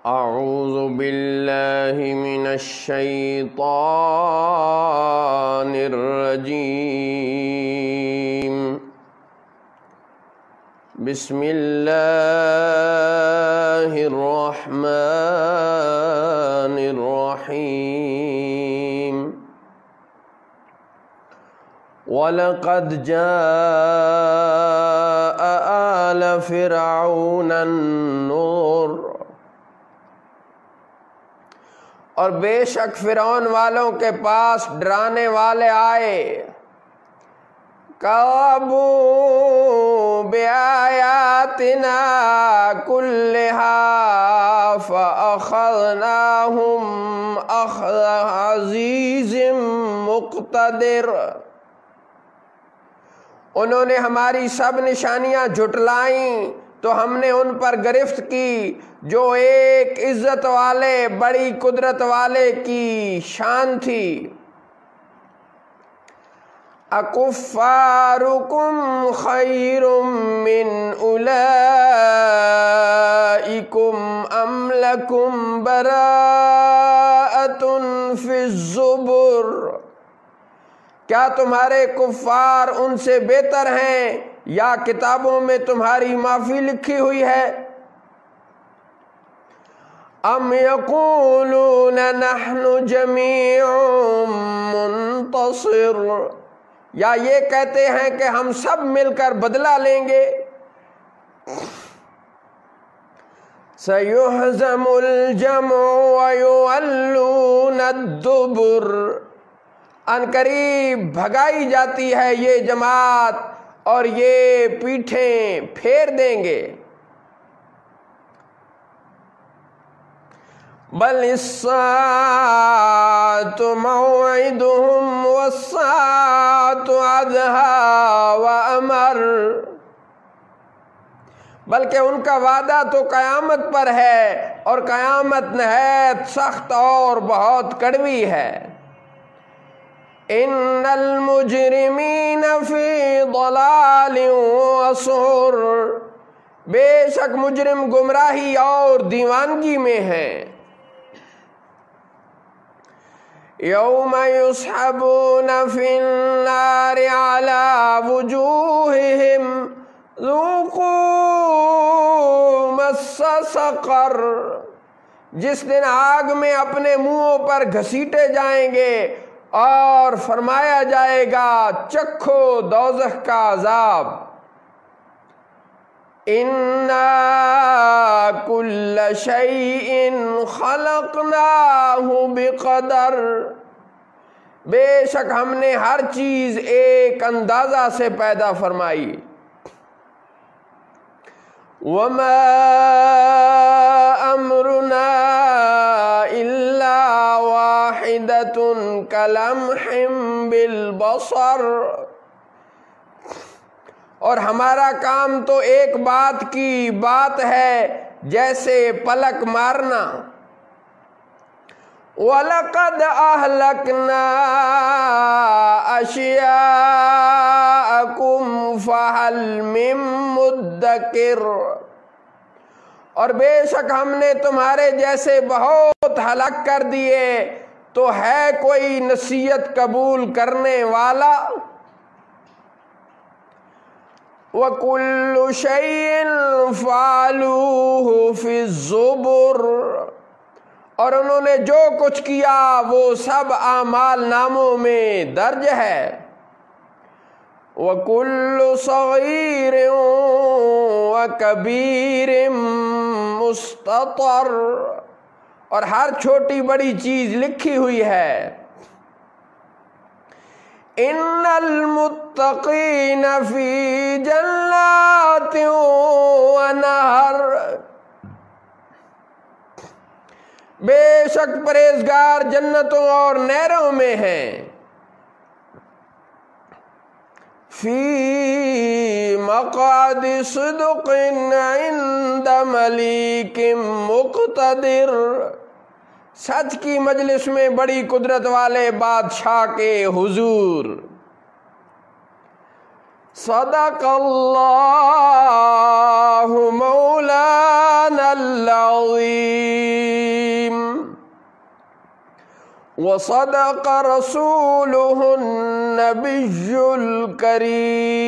اعوذ باللہ من الشیطان الرجیم بسم اللہ الرحمن الرحیم وَلَقَدْ جَاءَ آلَ فِرْعَوْنَ النُّذُرُ، اور بے شک فرعون والوں کے پاس ڈرانے والے آئے۔ كَذَّبُوا بِآيَاتِنَا كُلِّهَا فَأَخَذْنَاهُمْ أَخْذَ عَزِيزٍ مُقْتَدِرٍ، انہوں نے ہماری سب نشانیاں جھٹلائیں تو ہم نے ان پر گرفت کی جو ایک عزت والے بڑی قدرت والے کی شان تھی۔ اکفارکم خیر من اولئکم ام لکم براءۃ فی الزبر، کیا تمہارے کفار ان سے بہتر ہیں یا کتابوں میں تمہاری معافی لکھی ہوئی ہے؟ ام یقولون نحن جمیع منتصر، یا یہ کہتے ہیں کہ ہم سب مل کر بدلہ لیں گے۔ سیہزم الجمع ویولون الدبر، ان قریب بھگائی جاتی ہے یہ جماعت اور یہ پیٹھیں پھیر دیں گے۔ بل الساعۃ موعدہم والساعۃ ادہیٰ وامر، بلکہ ان کا وعدہ تو قیامت پر ہے اور قیامت نہایت سخت اور بہت کڑوی ہے۔ ان المجرمین فی ضلال وسعر، بے شک مجرم گمراہی اور دیوانگی میں ہیں۔ یوم یسحبون فی النار علی وجوہہم ذوقوا مس سقر، جس دن آگ میں اپنے منہوں پر گھسیٹے جائیں گے اور فرمایا جائے گا چکھو دوزخ کا عذاب۔ اِنَّا كُلَّ شَيْءٍ خَلَقْنَاهُ بِقَدَرٍ، بے شک ہم نے ہر چیز ایک اندازہ سے پیدا فرمائی۔ وَمَا أَمْرُنَا إِلَّا وَاحِدَةٌ كَلَمْحٍ بِالْبَصَرِ، اور ہمارا کام تو ایک بات کی بات ہے جیسے پلک مارنا۔ وَلَقَدْ أَهْلَكْنَا أَشْيَاءَكُمْ فَهَلْ مِن مُدَّكِرٍ، اور بے شک ہم نے تمہارے جیسے بہت ہلاک کر دیے، تو ہے کوئی نصیحت قبول کرنے والا؟ وَكُلُّ شَيْءٍ فَعَلُوهُ فِي الزُّبُرِ، اور انہوں نے جو کچھ کیا وہ سب اعمال ناموں میں درج ہے۔ وَكُلُّ صَغِيرٍ وَكَبِيرٍ مُسْتَطَرٍ، اور ہر چھوٹی بڑی چیز لکھی ہوئی ہے۔ ان المتقین فی جنات ونہر، بے شک پرہیزگار جنتوں اور نہروں میں ہیں۔ فی مقعد صدق عند ملیک مقتدر، سچ کی مجلس میں بڑی قدرت والے بادشاہ کے حضور۔ صدق اللہ مولانا العظیم۔ وصدق رسوله النبي الكريم.